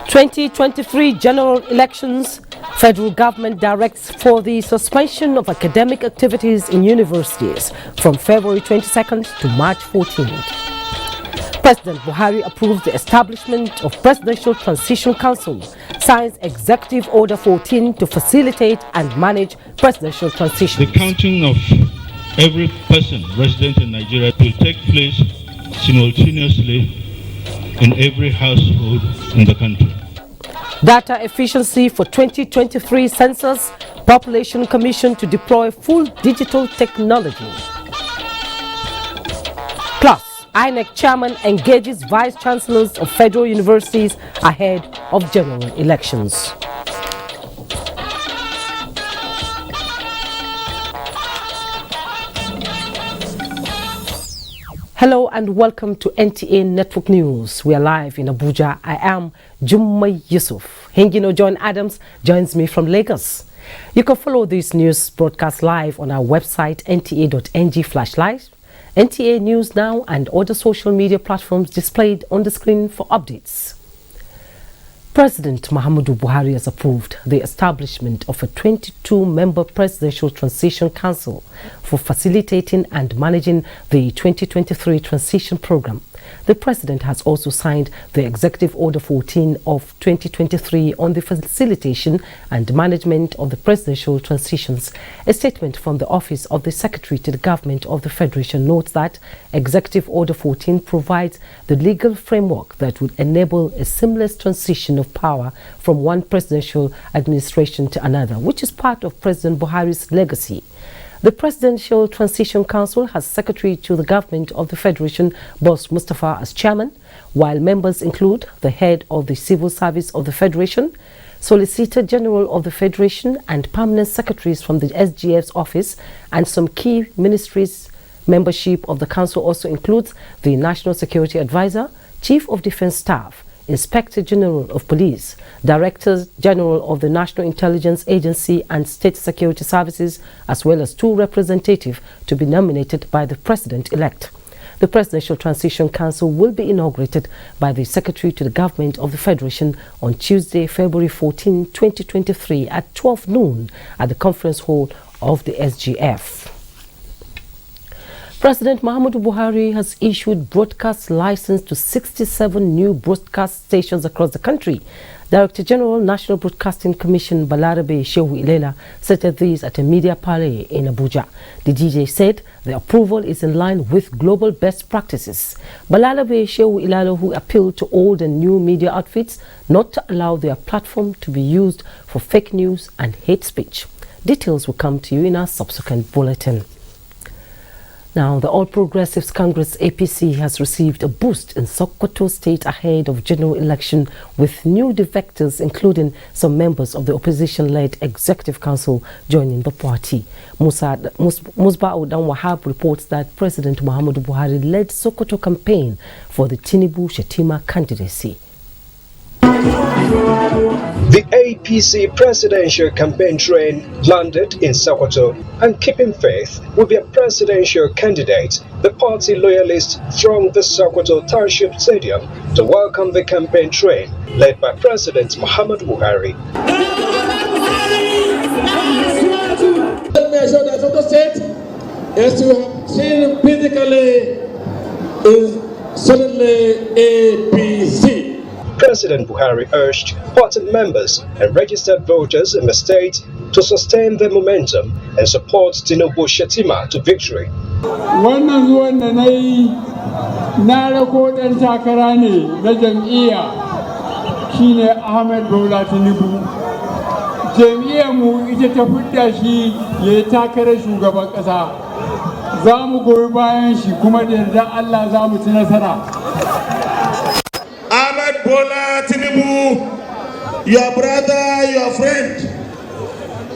2023 general elections, federal government directs for the suspension of academic activities in universities from February 22nd to March 14th. President Buhari approved the establishment of Presidential Transition Council, signs Executive Order 14 to facilitate and manage presidential transition. The counting of every person resident in Nigeria will take place simultaneously in every household in the country. Data efficiency for 2023 census, Population Commission to deploy full digital technology. Plus, INEC chairman engages vice chancellors of federal universities ahead of general elections. Hello and welcome to NTA Network News. We are live in Abuja. I am Jummai Yusuf. Hengino John Adams joins me from Lagos. You can follow this news broadcast live on our website nta.ng/live, NTA News Now and other social media platforms displayed on the screen for updates. President Muhammadu Buhari has approved the establishment of a 22-member Presidential Transition Council for facilitating and managing the 2023 transition program. The President has also signed the Executive Order 14 of 2023 on the facilitation and management of the presidential transitions. A statement from the Office of the Secretary to the Government of the Federation notes that Executive Order 14 provides the legal framework that would enable a seamless transition of power from one presidential administration to another, which is part of President Buhari's legacy. The Presidential Transition Council has Secretary to the Government of the Federation, Boss Mustafa, as chairman, while members include the head of the Civil Service of the Federation, Solicitor General of the Federation, and permanent secretaries from the SGF's office, and some key ministries. Membership of the council also includes the National Security Advisor, Chief of Defense Staff, Inspector General of Police, Directors General of the National Intelligence Agency and State Security Services, as well as 2 representatives to be nominated by the President-elect. The Presidential Transition Council will be inaugurated by the Secretary to the Government of the Federation on Tuesday, February 14, 2023 at 12 noon at the Conference Hall of the SGF. President Muhammadu Buhari has issued broadcast license to 67 new broadcast stations across the country. Director General, National Broadcasting Commission Balarabe Shehu Ilela stated these at a media parley in Abuja. The DJ said the approval is in line with global best practices. Balarabe Shehu Ilela, who appealed to old and new media outfits not to allow their platform to be used for fake news and hate speech. Details will come to you in our subsequent bulletin. Now, the All Progressives Congress APC has received a boost in Sokoto State ahead of general election with new defectors, including some members of the opposition-led Executive Council joining the party. Musba'u Dan Wahab reports that President Muhammadu Buhari led Sokoto campaign for the Tinubu-Shetima candidacy. The APC presidential campaign train landed in Sokoto, and keeping faith with their presidential candidate, the party loyalists thronged the Sokoto Township Stadium to welcome the campaign train led by President Muhammadu Buhari. The measure of the state is to have seen physically is certainly APC. President Buhari urged party members and registered voters in the state to sustain their momentum and support Tinubu Shetima to victory. Wannan zuwan da na yi na rako ɗan takara ne na jam'iyya shine Ahmed Bola Tinubu. Jam'iyyar mu ita ta fidda shi ya yi takarar shugaban ƙasa. Za mu goyi bayan shi kuma da yarda Allah za mu ci nasara. Ahmed Bola Tinubu, your brother, your friend,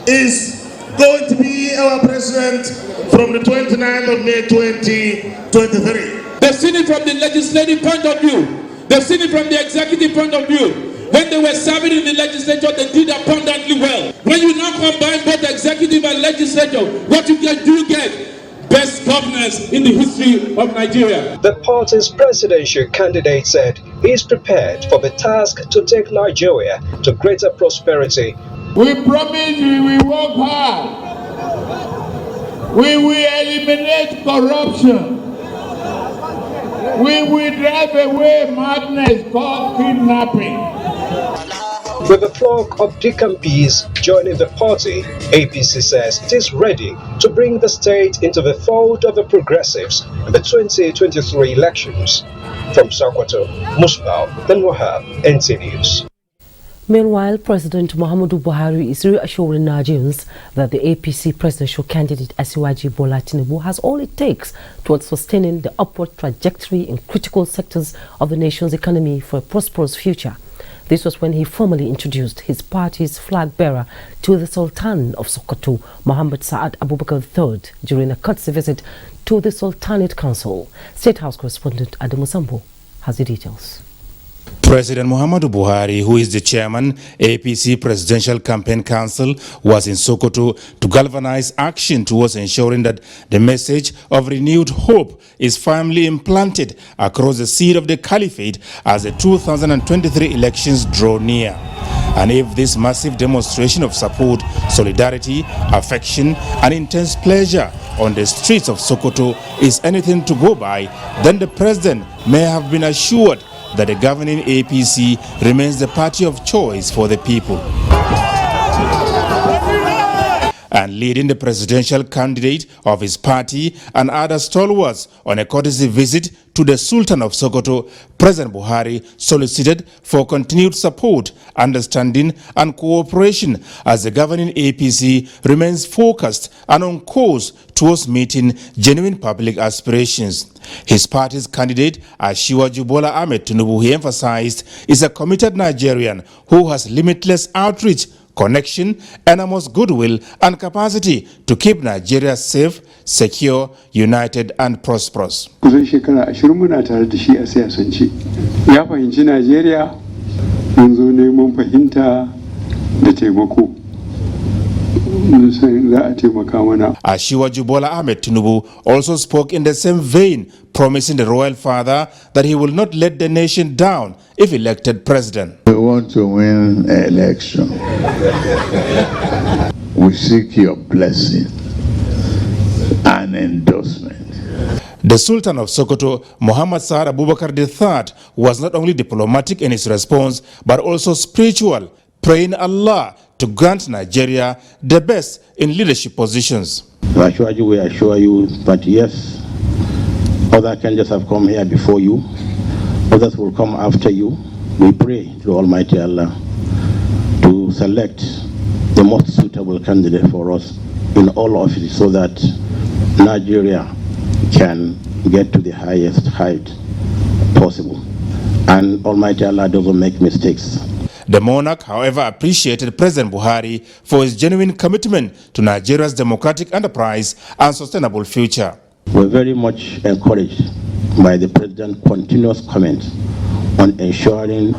is going to be our president from the 29th of May 2023. They've seen it from the legislative point of view. They've seen it from the executive point of view. When they were serving in the legislature, they did abundantly well. When you now combine both executive and legislature, what you get, best governance in the history of Nigeria. The party's presidential candidate said he is prepared for the task to take Nigeria to greater prosperity. We promise we will work hard. We will eliminate corruption. We will drive away madness called kidnapping. With a flock of decampees joining the party, APC says it is ready to bring the state into the fold of the progressives in the 2023 elections. From Sokoto, Musbao, then Wahab, NT News. Meanwhile, President Muhammadu Buhari is reassuring Nigerians that the APC presidential candidate Asiwaju Bola Tinubu has all it takes towards sustaining the upward trajectory in critical sectors of the nation's economy for a prosperous future. This was when he formally introduced his party's flag bearer to the Sultan of Sokoto, Mohammed Saad Abubakar III, during a courtesy visit to the Sultanate Council. State House correspondent Adamu Sambo has the details. President Muhammadu Buhari, who is the chairman, APC Presidential Campaign Council, was in Sokoto to galvanize action towards ensuring that the message of renewed hope is firmly implanted across the seat of the caliphate as the 2023 elections draw near. And if this massive demonstration of support, solidarity, affection, and intense pleasure on the streets of Sokoto is anything to go by, then the president may have been assured that the governing APC remains the party of choice for the people. And leading the presidential candidate of his party and other stalwarts on a courtesy visit to the Sultan of Sokoto, President Buhari solicited for continued support, understanding and cooperation as the governing APC remains focused and on course towards meeting genuine public aspirations. His party's candidate, Asiwaju Bola Tinubu, he emphasized, is a committed Nigerian who has limitless outreach, connection, enormous goodwill and capacity to keep Nigeria safe, secure, united and prosperous. Kusan shekara 20 muna tare da shi a siyasance. Ya fahimci Najeriya, mun zo neman fahimta da taimako. Asiwaju Bola Tinubu also spoke in the same vein, promising the royal father that he will not let the nation down if elected president. We want to win an election. We seek your blessing and endorsement. The Sultan of Sokoto, Mohammed Saad Abubakar III, was not only diplomatic in his response, but also spiritual, praying Allah to grant Nigeria the best in leadership positions. We assure you that yes, other candidates have come here before you, others will come after you. We pray to Almighty Allah to select the most suitable candidate for us in all offices so that Nigeria can get to the highest height possible. And Almighty Allah doesn't make mistakes. The monarch, however, appreciated President Buhari for his genuine commitment to Nigeria's democratic enterprise and sustainable future. We're very much encouraged by the President's continuous comments on ensuring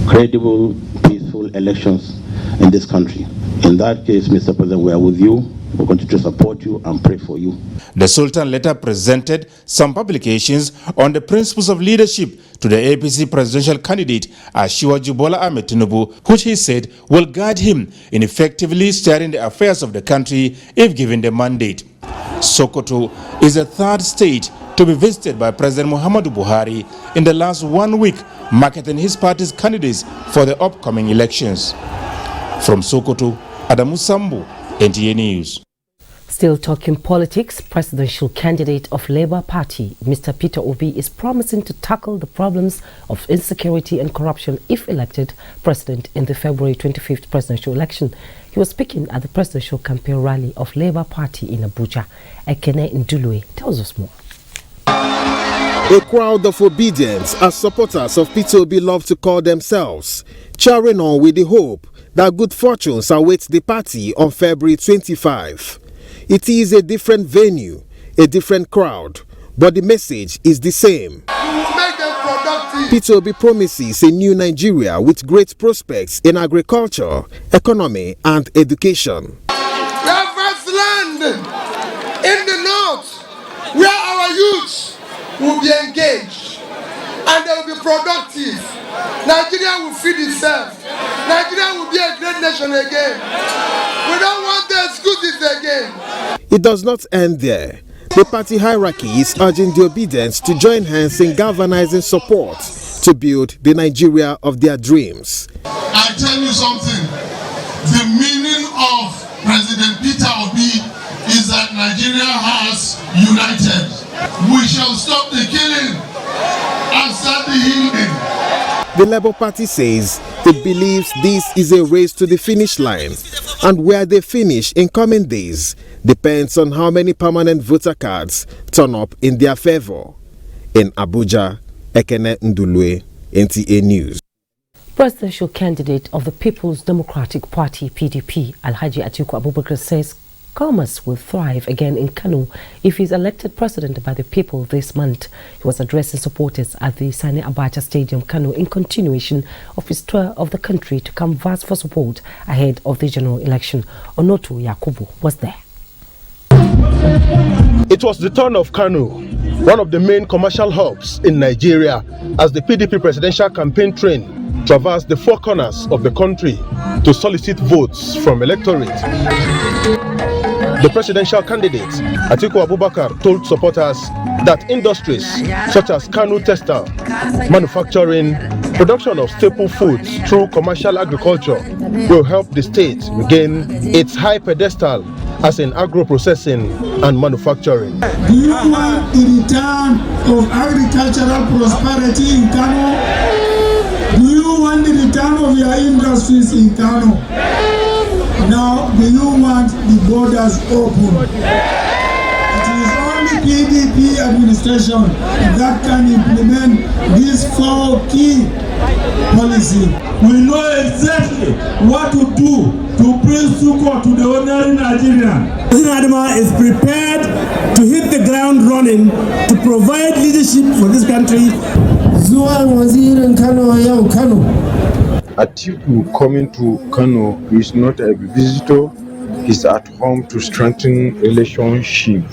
credible, peaceful elections in this country. In that case, Mr. President, we are with you. We'll continue to support you and pray for you. The Sultan later presented some publications on the principles of leadership to the APC presidential candidate Asiwaju Bola Tinubu, which he said will guide him in effectively steering the affairs of the country if given the mandate. Sokoto is the third state to be visited by President Muhammadu Buhari in the last 1 week, marketing his party's candidates for the upcoming elections. From Sokoto, Adamu Sambu, NTA News. Still talking politics, presidential candidate of Labour Party, Mr. Peter Obi, is promising to tackle the problems of insecurity and corruption if elected president in the February 25th presidential election. He was speaking at the presidential campaign rally of Labour Party in Abuja. Ekene Ndulue tells us more. A crowd of obedience, as supporters of Peter Obi love to call themselves, cheering on with the hope that good fortunes await the party on February 25. It is a different venue, a different crowd, but the message is the same. Peter Obi promises a new Nigeria with great prospects in agriculture, economy, and education. The first land in the north youths will be engaged and they will be productive. Nigeria will feed itself. Nigeria will be a great nation again. We don't want the excuses again. It does not end there. The party hierarchy is urging the obedience to join hands in galvanizing support to build the Nigeria of their dreams. I tell you something, the meaning of President Peter Obi is that Nigeria has united. We shall stop the killing and start the healing. The Labour Party says it believes this is a race to the finish line, and where they finish in coming days depends on how many permanent voter cards turn up in their favor. In Abuja, Ekene Ndulwe, NTA News. Presidential candidate of the People's Democratic Party, PDP, Alhaji Atiku Abubakar says commerce will thrive again in Kano if he is elected president by the people this month. He was addressing supporters at the Sani Abacha Stadium, Kano, in continuation of his tour of the country to canvass for support ahead of the general election. Onoto Yakubu was there. It was the turn of Kano, one of the main commercial hubs in Nigeria, as the PDP presidential campaign train traversed the four corners of the country to solicit votes from electorate. The presidential candidate, Atiku Abubakar, told supporters that industries such as Kano textile, manufacturing, production of staple foods through commercial agriculture will help the state regain its high pedestal as in agro-processing and manufacturing. Do you want the return of agricultural prosperity in Kano? Do you want the return of your industries in Kano? Now, do you want the borders open? It is only PDP administration that can implement these four key policies. We know exactly what to do to bring succor to the ordinary Nigerian. President Adama is prepared to hit the ground running to provide leadership for this country. Zuwan wazirin Kano yau Kano. Atiku coming to Kano is not a visitor, he's at home to strengthen relationship.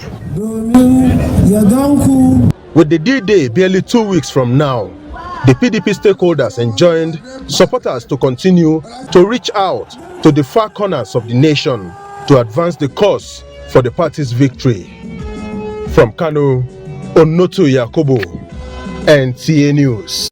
With the D-Day barely 2 weeks from now, the PDP stakeholders enjoined supporters to continue to reach out to the far corners of the nation to advance the cause for the party's victory. From Kano, Onoto Yakubu, NTA News.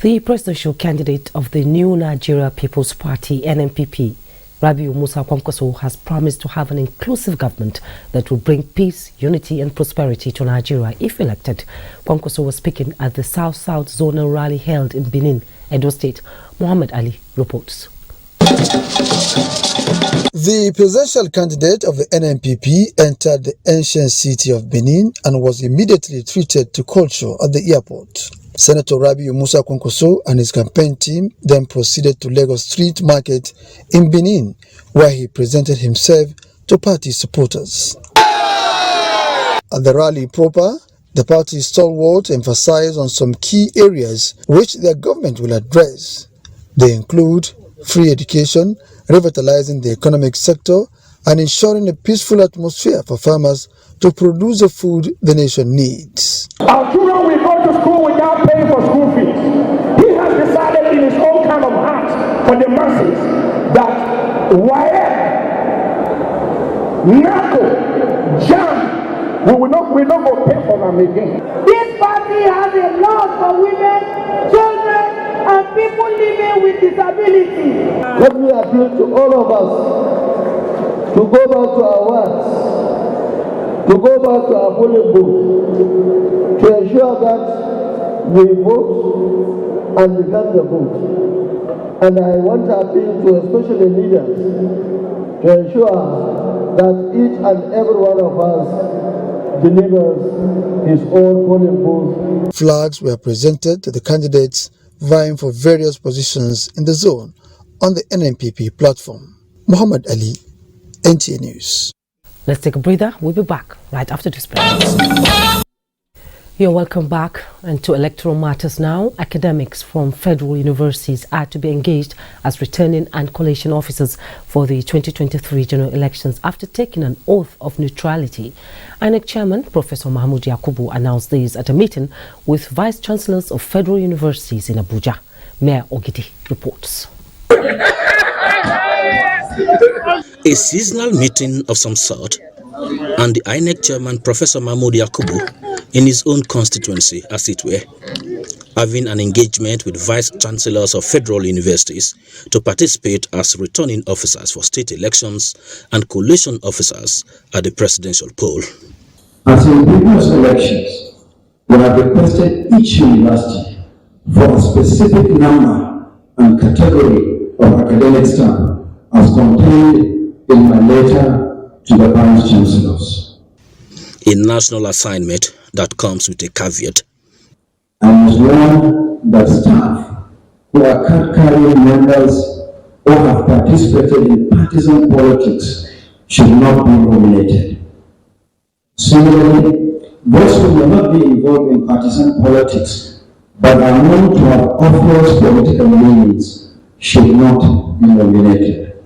The presidential candidate of the new Nigeria People's Party, NNPP, Rabiu Musa Kwankwaso, has promised to have an inclusive government that will bring peace, unity and prosperity to Nigeria if elected. Kwankwaso was speaking at the South-South Zonal Rally held in Benin, Edo State. Muhammad Ali reports. The presidential candidate of the NNPP entered the ancient city of Benin and was immediately treated to culture at the airport. Senator Rabiu Musa Kwankwaso and his campaign team then proceeded to Lagos Street Market in Benin, where he presented himself to party supporters. At the rally proper, the party stalwart emphasized on some key areas which their government will address. They include free education, revitalizing the economic sector, and ensuring a peaceful atmosphere for farmers to produce the food the nation needs. Our children will go to school without paying for school fees. He has decided in his own kind of heart for the masses that NACO, JAM, we not go pay for them again. This party has a lot for women, children, and people living with disability. Let me appeal to all of us to go back to our words, to go back to our polling booth, to ensure that we vote and return the vote. And I want to appeal to especially leaders to ensure that each and every one of us delivers his own polling booth. Flags were presented to the candidates vying for various positions in the zone on the NNPP platform. Muhammad Ali, NTA News. Let's take a breather. We'll be back right after this break. You're welcome back. And to electoral matters now, academics from federal universities are to be engaged as returning and collation officers for the 2023 general elections after taking an oath of neutrality. INEC Chairman Professor Mahmoud Yakubu announced this at a meeting with vice chancellors of federal universities in Abuja. Mayor Ogidi reports. A seasonal meeting of some sort, and the INEC Chairman Professor Mahmoud Yakubu in his own constituency, as it were, having an engagement with vice chancellors of federal universities to participate as returning officers for state elections and collation officers at the presidential poll. As in previous elections, we have requested each university for a specific number and category of academic staff as contained in my letter to the vice chancellors. A national assignment that comes with a caveat. I must warn that staff who are card-carrying members or have participated in partisan politics should not be nominated. Similarly, those who may not be involved in partisan politics but are known to have obvious political leanings should not be nominated.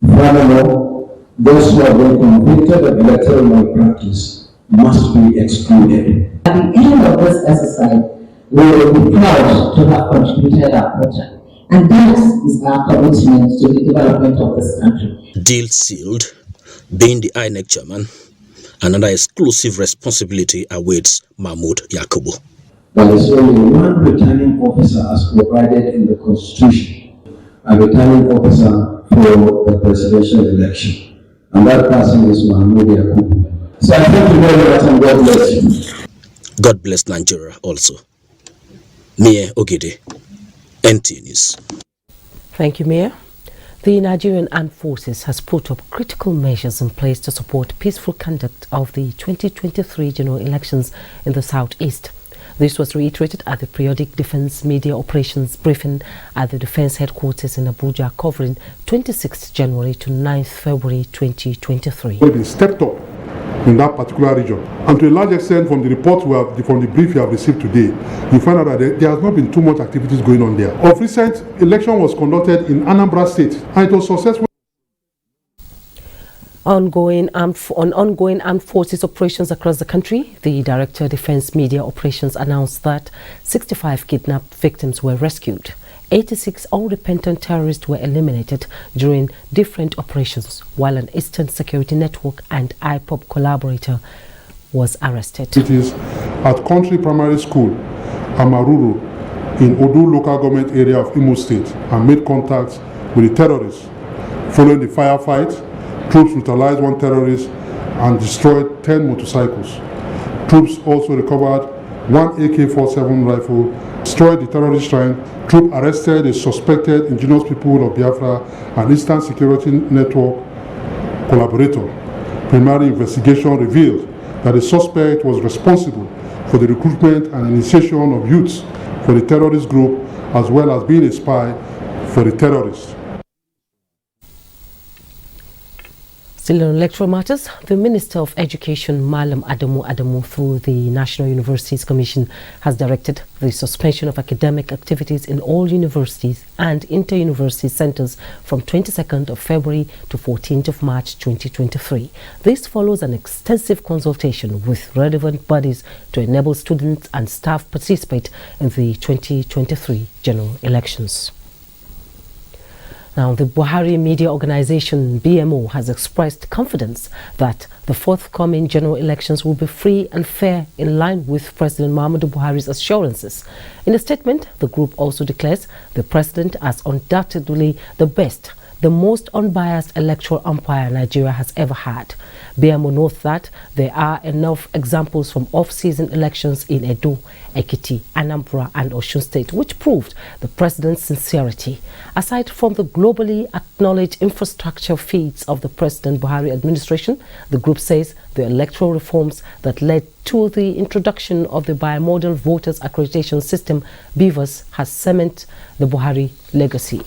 Furthermore, those who have been convicted of electoral malpractice must be excluded. At the end of this exercise, we will be proud to have contributed our quota, and that is our commitment to the development of this country. Deal sealed. Being the INEC chairman, another exclusive responsibility awaits Mahmoud Yakubu. There is only one returning officer as provided in the Constitution, a returning officer for the presidential election, and that person is Mahmoud Yakubu. So I thank you very much and God bless you. God bless Nigeria also. Mayor Ogede, NTA News. Thank you, Mayor. The Nigerian Armed Forces has put up critical measures in place to support peaceful conduct of the 2023 general elections in the southeast. This was reiterated at the periodic Defense Media Operations briefing at the Defense Headquarters in Abuja, covering 26th January to 9th February 2023. We've been stepped up in that particular region, and to a large extent from the report from the brief you have received today, you find out that there has not been too much activities going on there. Of recent, election was conducted in Anambra State and it was successful. Ongoing armed forces operations across the country, the Director of Defense Media Operations announced that 65 kidnapped victims were rescued. 86 unrepentant terrorists were eliminated during different operations, while an Eastern Security Network and IPOB collaborator was arrested. It is at Country Primary School, Amaruru, in Odu local government area of Imo State, and made contact with the terrorists. Following the firefight, troops neutralized one terrorist and destroyed 10 motorcycles. Troops also recovered one AK-47 rifle, destroyed the terrorist shrine. Troops arrested a suspected indigenous people of Biafra and Eastern Security Network collaborator. Preliminary investigation revealed that the suspect was responsible for the recruitment and initiation of youths for the terrorist group, as well as being a spy for the terrorists. Still on electoral matters, the Minister of Education, Malam Adamu, through the National Universities Commission, has directed the suspension of academic activities in all universities and inter-university centers from 22nd of February to 14th of March 2023. This follows an extensive consultation with relevant bodies to enable students and staff participate in the 2023 general elections. Now, the Buhari Media Organization, BMO, has expressed confidence that the forthcoming general elections will be free and fair in line with President Muhammadu Buhari's assurances. In a statement, the group also declares the president as undoubtedly the best, the most unbiased electoral umpire Nigeria has ever had. BMO notes that there are enough examples from off-season elections in Edo, Ekiti, Anambra and Osun State which proved the president's sincerity. Aside from the globally acknowledged infrastructure feats of the President Buhari administration, the group says the electoral reforms that led to the introduction of the bimodal voters accreditation system, BVAS, has cemented the Buhari legacy.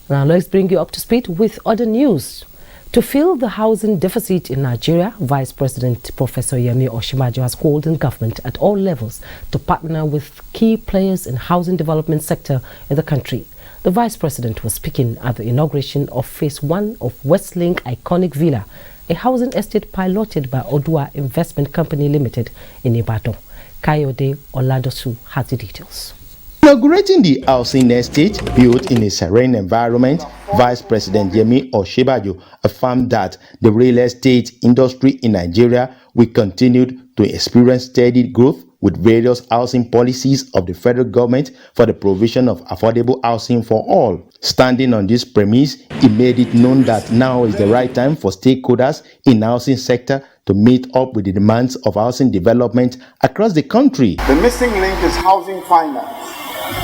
Now let's bring you up to speed with other news. To fill the housing deficit in Nigeria, Vice President Professor Yemi Osinbajo has called on government at all levels to partner with key players in the housing development sector in the country. The Vice President was speaking at the inauguration of Phase 1 of Westlink Iconic Villa, a housing estate piloted by Odua Investment Company Limited in Ibadan. Kayode Oladosu has the details. Inaugurating the housing estate built in a serene environment, Vice President Yemi Osinbajo affirmed that the real estate industry in Nigeria will continue to experience steady growth with various housing policies of the federal government for the provision of affordable housing for all. Standing on this premise, he made it known that now is the right time for stakeholders in the housing sector to meet up with the demands of housing development across the country. The missing link is housing finance.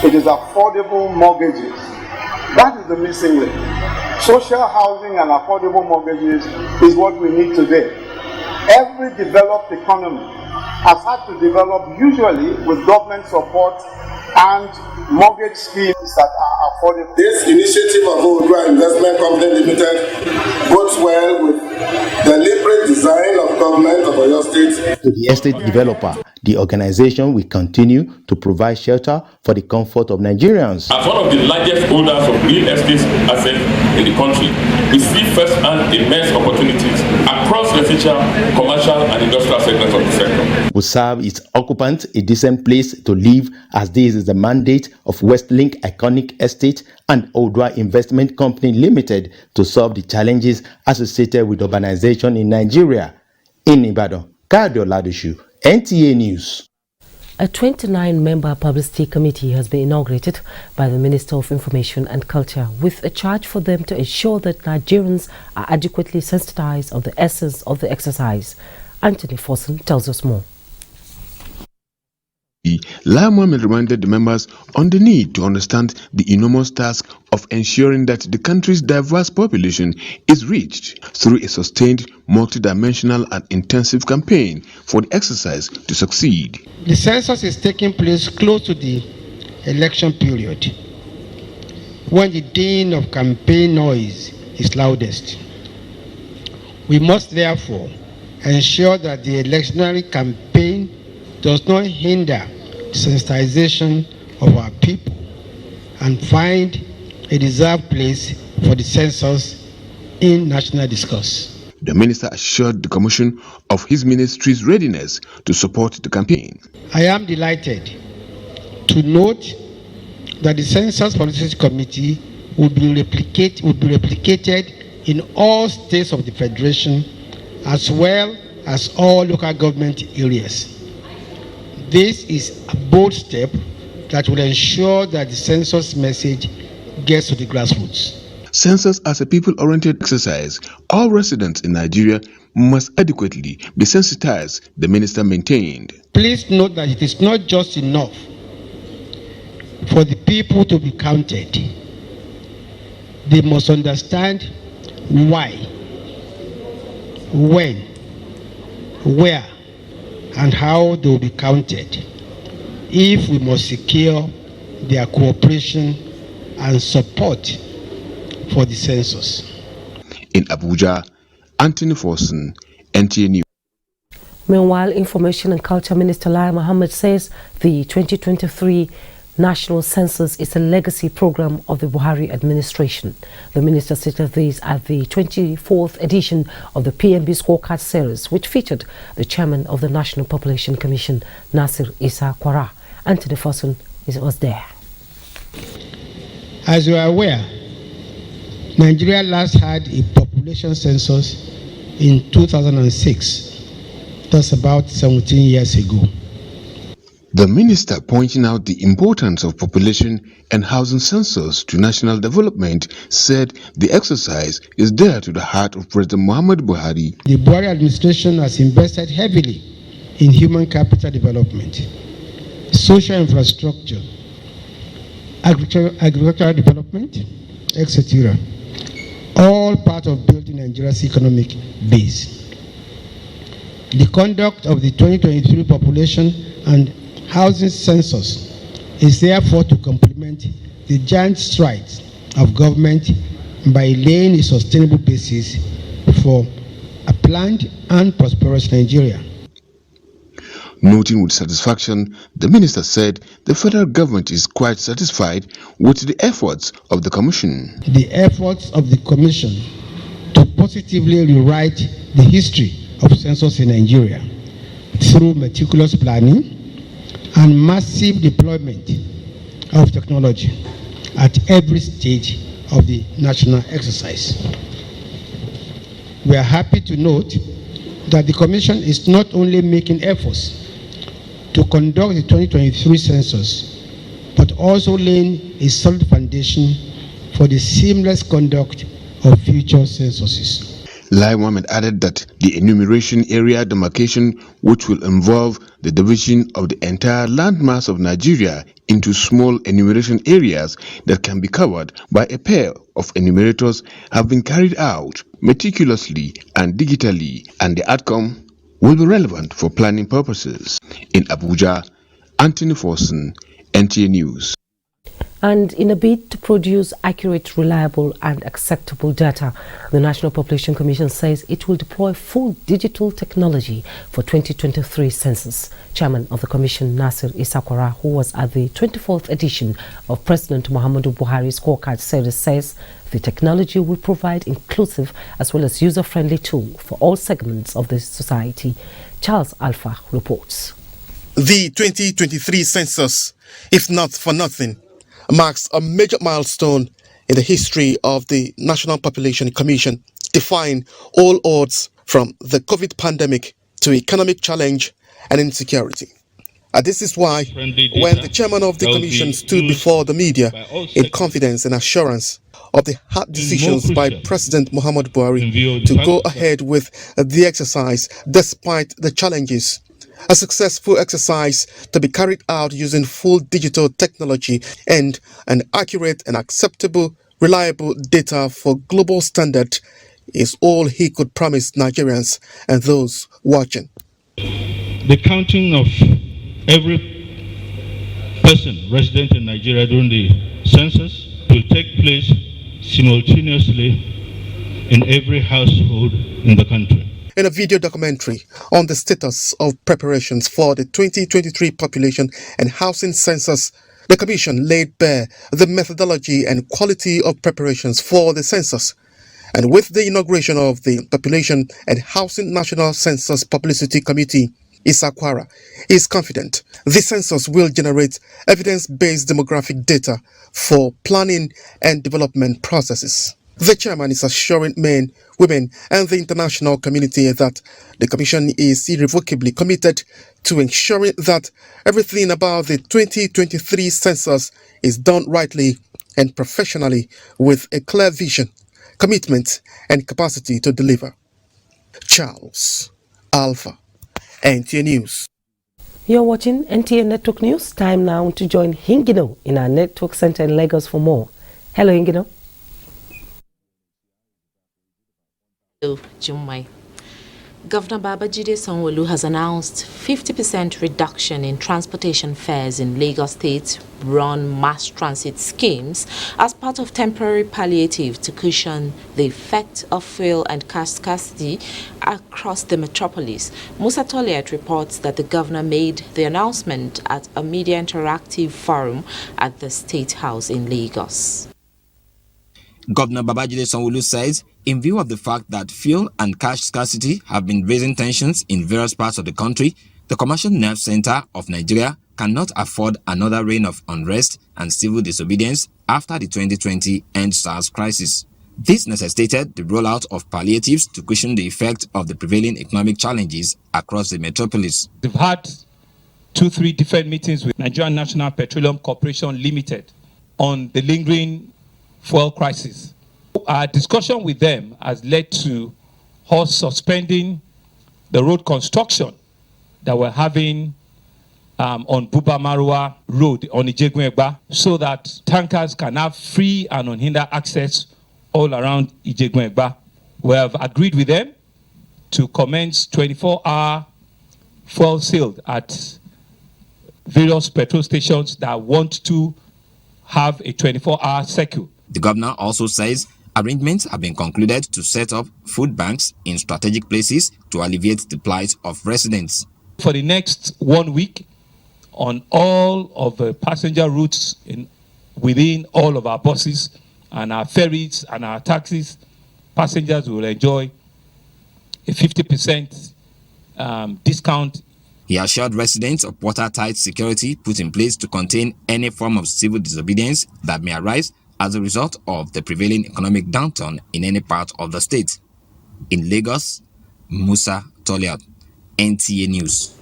It is affordable mortgages. That is the missing link. Social housing and affordable mortgages is what we need today. Every developed economy has had to develop usually with government support and mortgage schemes that are affordable. This initiative of Odua Investment Company Limited bodes well with the deliberate design of government of Oyo State. To the estate developer, the organization will continue to provide shelter for the comfort of Nigerians. As one of the largest holders of real estate assets in the country, we see first-hand immense opportunities across residential, commercial, and industrial segments of the sector. Will serve its occupants a decent place to live, as this is the mandate of Westlink Iconic Estate and Odua Investment Company Limited to solve the challenges associated with urbanization in Nigeria. In Ibadan, Kayode Oladosu, NTA News. A 29-member publicity committee has been inaugurated by the Minister of Information and Culture with a charge for them to ensure that Nigerians are adequately sensitized of the essence of the exercise. Anthony Forson tells us more. Lai Mohammed reminded the members on the need to understand the enormous task of ensuring that the country's diverse population is reached through a sustained, multidimensional and intensive campaign for the exercise to succeed. The census is taking place close to the election period, when the din of campaign noise is loudest. We must therefore ensure that the electionary campaign does not hinder the sensitization of our people and find a deserved place for the census in national discourse. The minister assured the commission of his ministry's readiness to support the campaign. I am delighted to note that the Census Policy Committee will be replicated in all states of the Federation as well as all local government areas. This is a bold step that will ensure that the census message gets to the grassroots. Census as a people-oriented exercise, all residents in Nigeria must adequately be sensitized, the minister maintained. Please note that it is not just enough for the people to be counted. They must understand why, when, where, and how they will be counted, if we must secure their cooperation and support for the census. In Abuja, Anthony Forson, NTA News. Meanwhile, Information and Culture Minister Lai Mohammed says the 2023 National Census is a legacy program of the Buhari administration. The minister stated this at the 24th edition of the PNB Scorecard Series, which featured the chairman of the National Population Commission, Nasir Isa Kwara. Anthony Forson was there. As you are aware, Nigeria last had a population census in 2006. That's about 17 years ago. The minister, pointing out the importance of population and housing census to national development, said the exercise is dear to the heart of President Muhammad Buhari. The Buhari administration has invested heavily in human capital development, social infrastructure, agricultural development, etc. All part of building Nigeria's economic base. The conduct of the 2023 population and housing census is therefore to complement the giant strides of government by laying a sustainable basis for a planned and prosperous Nigeria. Noting with satisfaction, the minister said the federal government is quite satisfied with the efforts of the commission. The efforts of the commission to positively rewrite the history of census in Nigeria through meticulous planning and massive deployment of technology at every stage of the national exercise. We are happy to note that the Commission is not only making efforts to conduct the 2023 census, but also laying a solid foundation for the seamless conduct of future censuses. Lai Mohammed added that the enumeration area demarcation, which will involve the division of the entire landmass of Nigeria into small enumeration areas that can be covered by a pair of enumerators, have been carried out meticulously and digitally, and the outcome will be relevant for planning purposes. In Abuja, Anthony Forson, NTA News. And in a bid to produce accurate, reliable and acceptable data, the National Population Commission says it will deploy full digital technology for 2023 census. Chairman of the Commission, Nasir Isakwara, who was at the 24th edition of President Muhammadu Buhari's scorecard series, says the technology will provide inclusive as well as user-friendly tool for all segments of the society. Charles Alpha reports. The 2023 census, if not for nothing, marks a major milestone in the history of the National Population Commission, defying all odds from the COVID pandemic to economic challenge and insecurity. This is why, when the chairman of the commission stood before the media in confidence and assurance of the hard decisions by President Muhammadu Buhari to go ahead with the exercise despite the challenges, a successful exercise to be carried out using full digital technology and an accurate and acceptable, reliable data for global standard is all he could promise Nigerians and those watching. The counting of every person resident in Nigeria during the census will take place simultaneously in every household in the country. In a video documentary on the status of preparations for the 2023 population and housing census, the Commission laid bare the methodology and quality of preparations for the census. And with the inauguration of the Population and Housing National Census Publicity Committee, Isakwara is confident the census will generate evidence-based demographic data for planning and development processes. The chairman is assuring men, women, and the international community that the Commission is irrevocably committed to ensuring that everything about the 2023 census is done rightly and professionally with a clear vision, commitment, and capacity to deliver. Charles Alpha, NTA News. You're watching NTA Network News. Time now to join Hingino in our network center in Lagos for more. Hello, Hingino. Jummai. Governor Babajide Sanwo-Olu has announced 50% reduction in transportation fares in Lagos State-run mass transit schemes as part of temporary palliative to cushion the effect of fuel and cash scarcity across the metropolis. Musa Toliat reports that the governor made the announcement at a media interactive forum at the State House in Lagos. Governor Babajide Sanwo-Olu says, in view of the fact that fuel and cash scarcity have been raising tensions in various parts of the country, the commercial nerve center of Nigeria cannot afford another reign of unrest and civil disobedience after the 2020 end-SARS crisis. This necessitated the rollout of palliatives to cushion the effect of the prevailing economic challenges across the metropolis. We've had 2-3 different meetings with Nigerian National Petroleum Corporation Limited on the lingering fuel crisis. Our discussion with them has led to us suspending the road construction that we're having on Buba Marwa Road on Ijegun-Egba, so that tankers can have free and unhindered access all around Ijegun-Egba. We have agreed with them to commence 24-hour fuel sale at various petrol stations that want to have a 24-hour circuit. The governor also says Arrangements have been concluded to set up food banks in strategic places to alleviate the plight of residents. For the next 1 week, on all of the passenger routes within all of our buses and our ferries and our taxis, passengers will enjoy a 50% discount. He assured residents of watertight security put in place to contain any form of civil disobedience that may arise as a result of the prevailing economic downturn in any part of the state. In Lagos, Musa Toliat, NTA News.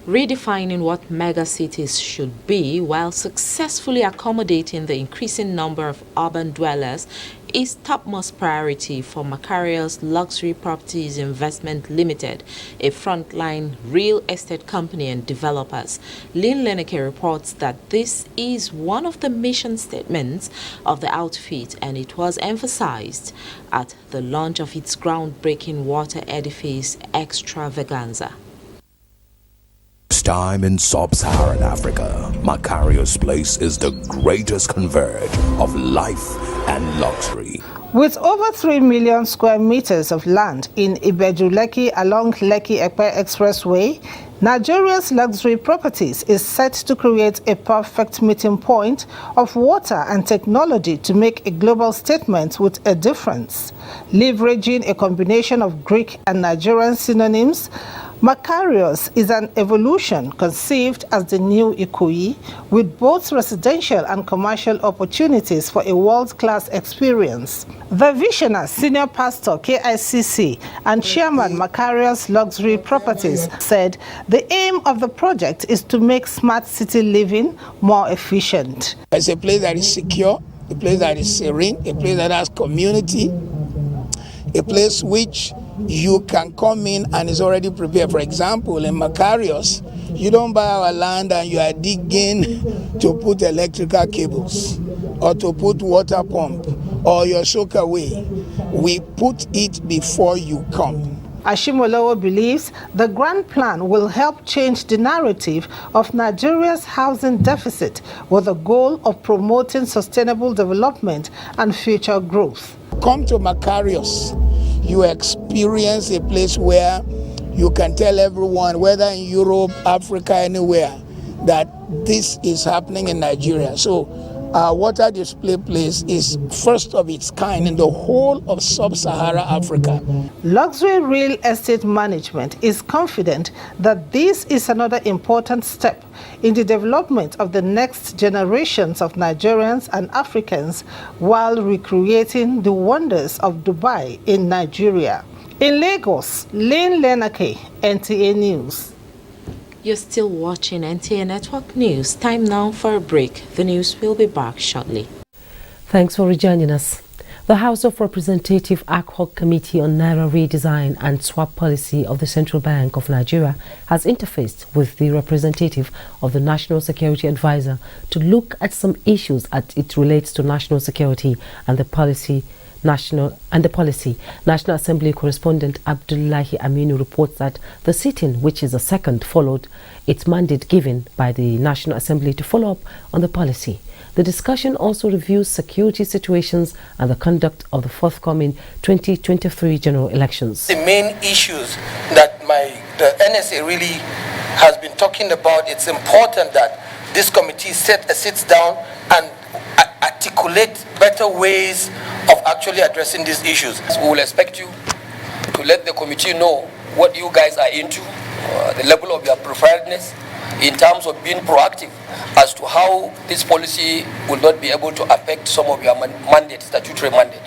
Redefining what mega cities should be while successfully accommodating the increasing number of urban dwellers is topmost priority for Macarius Luxury Properties Investment Limited, a frontline real estate company and developers. Lynn Leneke reports that this is one of the mission statements of the outfit, and it was emphasized at the launch of its groundbreaking water edifice extravaganza. Time in sub-Saharan Africa, Macarius Place is the greatest converge of life and luxury. With over 3 million square meters of land in Ibeju-Lekki along Lekki-Epe Expressway, Nigeria's Luxury Properties is set to create a perfect meeting point of water and technology to make a global statement with a difference. Leveraging a combination of Greek and Nigerian synonyms, Macarius is an evolution conceived as the new Ikoyi, with both residential and commercial opportunities for a world-class experience. The visionary senior pastor KICC and chairman Macarius Luxury Properties said the aim of the project is to make smart city living more efficient. It's a place that is secure, a place that is serene, a place that has community, a place which you can come in and is already prepared. For example, in Macarius, you don't buy our land and you are digging to put electrical cables or to put water pump or your soak away. We put it before you come. Ashimolowo believes the grand plan will help change the narrative of Nigeria's housing deficit with the goal of promoting sustainable development and future growth. Come to Macarius. You experience a place where you can tell everyone, whether in Europe, Africa, anywhere, that this is happening in Nigeria. So our water display place is first of its kind in the whole of sub-Saharan Africa. Luxury Real Estate Management is confident that this is another important step in the development of the next generations of Nigerians and Africans while recreating the wonders of Dubai in Nigeria. In Lagos, Lynn Leneke, NTA News. You're still watching NTA Network News. Time now for a break. The news will be back shortly. Thanks for rejoining us. The House of Representatives Ad Hoc Committee on Naira Redesign and Swap Policy of the Central Bank of Nigeria has interfaced with the representative of the National Security Advisor to look at some issues as it relates to national security and the policy. National Assembly correspondent Abdullahi Aminu reports that the sitting, which is the second, followed its mandate given by the National Assembly to follow up on the policy. The discussion also reviews security situations and the conduct of the forthcoming 2023 general elections. The main issues that the NSA really has been talking about, it's important that this committee sits down and articulate better ways of actually addressing these issues. We will expect you to let the committee know what you guys are into, the level of your preparedness in terms of being proactive as to how this policy will not be able to affect some of your mandates, statutory mandate.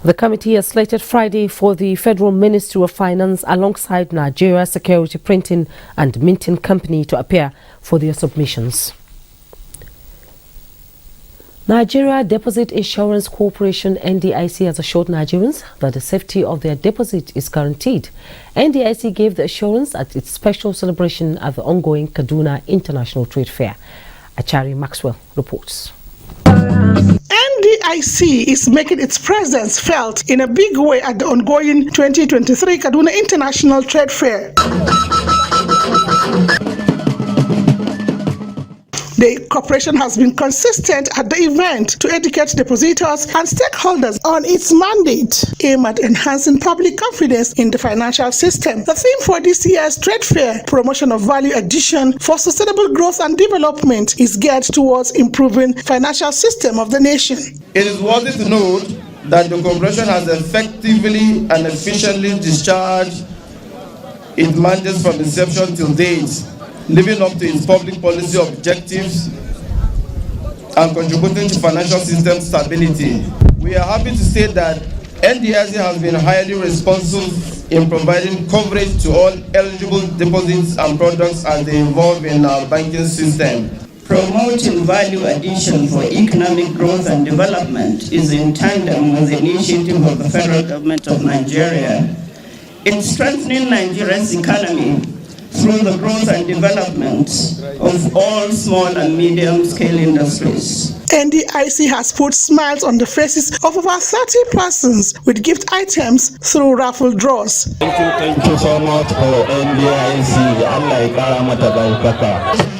The committee has slated Friday for the Federal Ministry of Finance alongside Nigeria Security Printing and Minting Company to appear for their submissions. Nigeria Deposit Insurance Corporation (NDIC) has assured Nigerians that the safety of their deposit is guaranteed. NDIC gave the assurance at its special celebration at the ongoing Kaduna International Trade Fair. Achari Maxwell reports. NDIC is making its presence felt in a big way at the ongoing 2023 Kaduna International Trade Fair. The corporation has been consistent at the event to educate depositors and stakeholders on its mandate, aimed at enhancing public confidence in the financial system. The theme for this year's trade fair, Promotion of Value Addition for Sustainable Growth and Development, is geared towards improving financial system of the nation. It is worthy to note that the corporation has effectively and efficiently discharged its mandates from inception till date, living up to its public policy objectives and contributing to financial system stability. We are happy to state that NDIC has been highly responsive in providing coverage to all eligible deposits and products as they evolve in our banking system. Promoting value addition for economic growth and development is in tandem with the initiative of the federal government of Nigeria. It's strengthening Nigeria's economy through the growth and development of all small and medium-scale industries. NDIC has put smiles on the faces of over 30 persons with gift items through raffle draws. Thank you so much for NDIC. Allah ikara mata daukaka.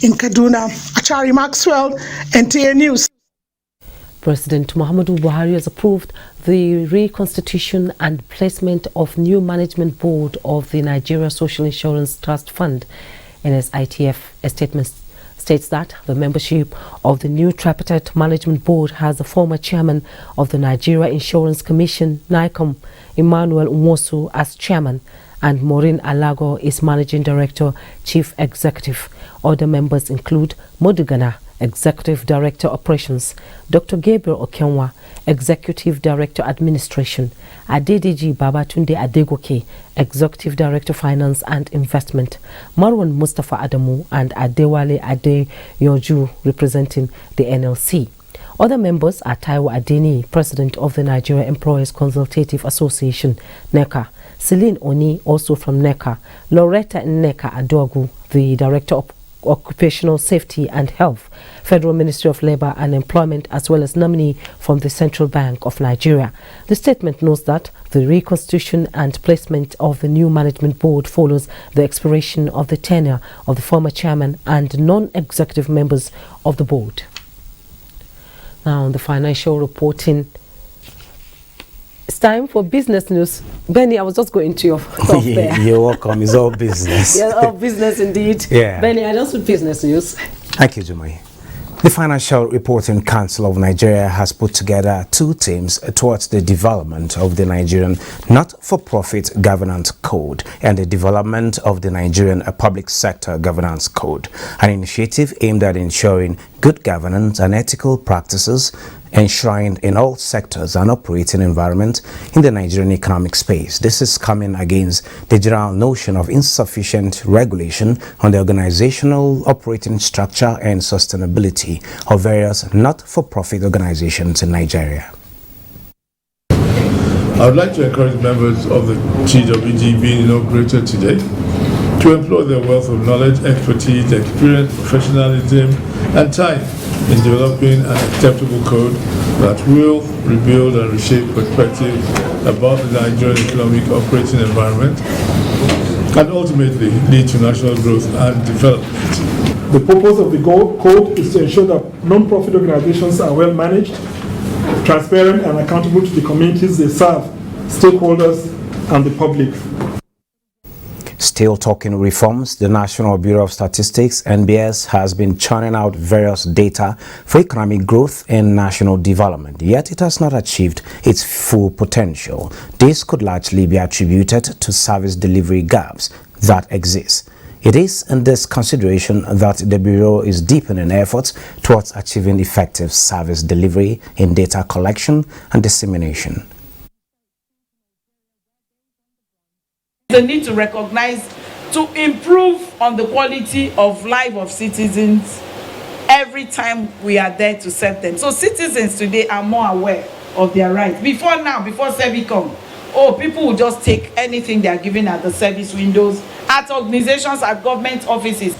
In Kaduna, Achari Maxwell, NTA News. President Muhammadu Buhari has approved the reconstitution and placement of new management board of the Nigeria Social Insurance Trust Fund, NSITF. A statement states that the membership of the new tripartite management board has the former chairman of the Nigeria Insurance Commission, NICOM, Emmanuel Nwosu, as chairman, and Maureen Alago is managing director, chief executive. Other members include Modugana, Executive Director Operations, Dr. Gabriel Okenwa, Executive Director Administration, Adedeji Babatunde Adegoke, Executive Director Finance and Investment, Marwan Mustafa Adamu, and Adewale Adeyoju representing the NLC. Other members are Taiwo Adeni, President of the Nigeria Employers Consultative Association, NECA, Celine Oni, also from NECA, Loretta Nneka Adogu, the Director of Occupational Safety and Health, Federal Ministry of Labor and Employment, as well as nominee from the Central Bank of Nigeria. The statement notes that the reconstitution and placement of the new management board follows the expiration of the tenure of the former chairman and non-executive members of the board. Now, the financial reporting. It's time for business news. Benny, I was just going to your top there. You're welcome. It's all business. Yeah, all business indeed. Yeah. Benny, I just with business news. Thank you, Jumai. The Financial Reporting Council of Nigeria has put together two teams towards the development of the Nigerian Not-for-Profit Governance Code and the development of the Nigerian Public Sector Governance Code, an initiative aimed at ensuring good governance and ethical practices enshrined in all sectors and operating environment in the Nigerian economic space. This is coming against the general notion of insufficient regulation on the organizational operating structure and sustainability of various not-for-profit organizations in Nigeria. I would like to encourage members of the TWG being inaugurated today to employ their wealth of knowledge, expertise, experience, professionalism, and time in developing an acceptable code that will rebuild and reshape perspectives about the Nigerian economic operating environment and ultimately lead to national growth and development. The purpose of the code is to ensure that non-profit organizations are well managed, transparent and accountable to the communities they serve, stakeholders and the public. Still talking reforms, the National Bureau of Statistics, NBS, has been churning out various data for economic growth and national development, yet it has not achieved its full potential. This could largely be attributed to service delivery gaps that exist. It is in this consideration that the Bureau is deepening efforts towards achieving effective service delivery in data collection and dissemination. The need to recognize, to improve on the quality of life of citizens every time we are there to serve them. So citizens today are more aware of their rights. Before Servicom, people will just take anything they are given at the service windows, at organizations, at government offices.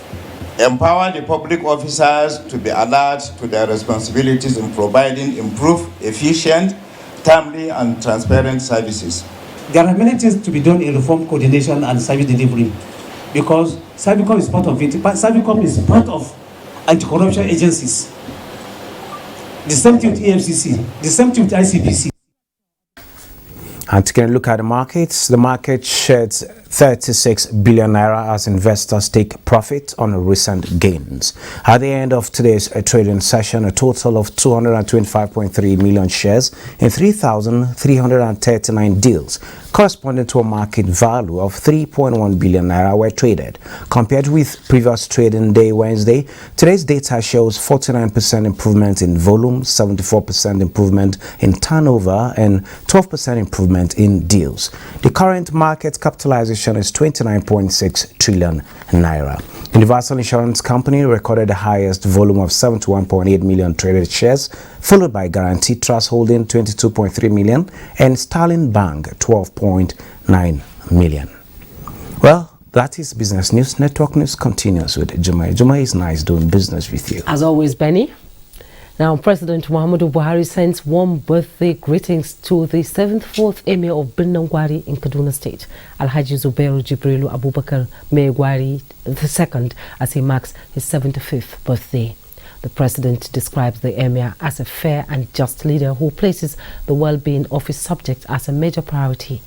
Empower the public officers to be alert to their responsibilities in providing improved, efficient, timely and transparent services. There are many things to be done in reform coordination and service delivery. because Servicom is part of it. But Servicom is part of anti-corruption agencies. The same thing with EFCC, the same thing with ICPC. And taking a look at the market sheds 36 billion naira as investors take profit on recent gains. At the end of today's trading session, a total of 225.3 million shares in 3,339 deals, corresponding to a market value of 3.1 billion naira, were traded. Compared with previous trading day Wednesday, today's data shows 49% improvement in volume, 74% improvement in turnover, and 12% improvement in deals. The current market capitalization is 29.6 trillion naira. Universal Insurance Company recorded the highest volume of 71.8 million traded shares, followed by Guarantee Trust holding 22.3 million and Sterling Bank 12.9 million. Well, that is Business News. Network News continues with Jumai. Jumai, is nice doing business with you. As always, Benny. Now, President Muhammadu Buhari sends warm birthday greetings to the 74th Emir of Benin in Kaduna State, Alhaji Zubairu Jibrilu Abubakar Megwari II, as he marks his 75th birthday. The president describes the Emir as a fair and just leader who places the well-being of his subjects as a major priority.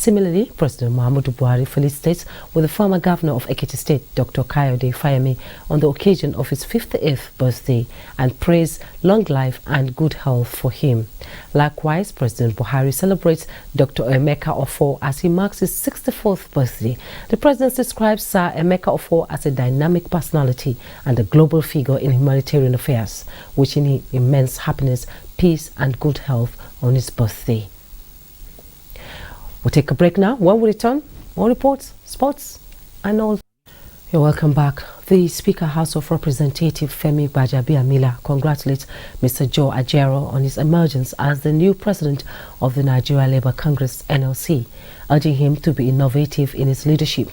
Similarly, President Muhammadu Buhari felicitates with the former governor of Ekiti State, Dr. Kayode Fayemi, on the occasion of his 58th birthday and prays long life and good health for him. Likewise, President Buhari celebrates Dr. Emeka Offor as he marks his 64th birthday. The president describes Sir Emeka Offor as a dynamic personality and a global figure in humanitarian affairs, wishing him immense happiness, peace and good health on his birthday. We'll take a break now. When we return, more reports, sports, and all. You're welcome back. The Speaker, House of Representatives Femi Gbajabiamila, congratulates Mr. Joe Ajaero on his emergence as the new president of the Nigeria Labour Congress, NLC, urging him to be innovative in his leadership.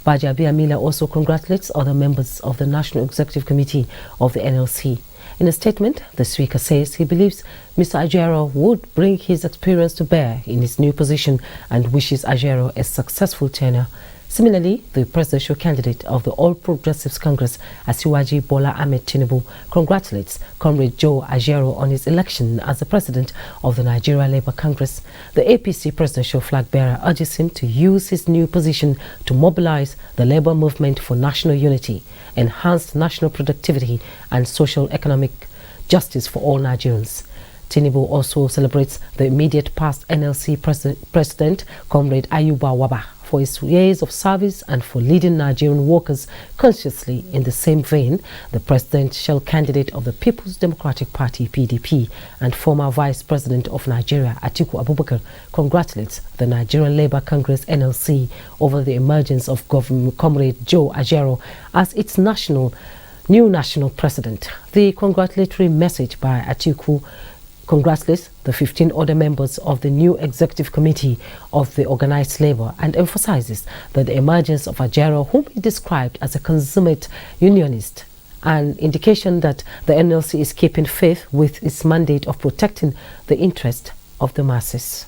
Gbajabiamila also congratulates other members of the National Executive Committee of the NLC. In a statement, the Speaker says he believes Mr. Ajaero would bring his experience to bear in his new position and wishes Ajaero a successful tenure. Similarly, the presidential candidate of the All Progressives Congress, Asiwaju Bola Ahmed Tinubu, congratulates Comrade Joe Ajaero on his election as the president of the Nigeria Labour Congress. The APC presidential flag bearer urges him to use his new position to mobilize the labour movement for national unity, enhanced national productivity and social economic justice for all Nigerians. Tinubu also celebrates the immediate past NLC president, Comrade Ayuba Waba, for his years of service and for leading Nigerian workers consciously. In the same vein, the presidential candidate of the People's Democratic Party, PDP, and former Vice President of Nigeria, Atiku Abubakar, congratulates the Nigerian Labour Congress, NLC, over the emergence of Comrade Joe Ajaero as its new national president. The congratulatory message by Atiku congratulates the 15 other members of the new executive committee of the organized labor and emphasizes that the emergence of Ajaero, whom he described as a consummate unionist, an indication that the NLC is keeping faith with its mandate of protecting the interest of the masses.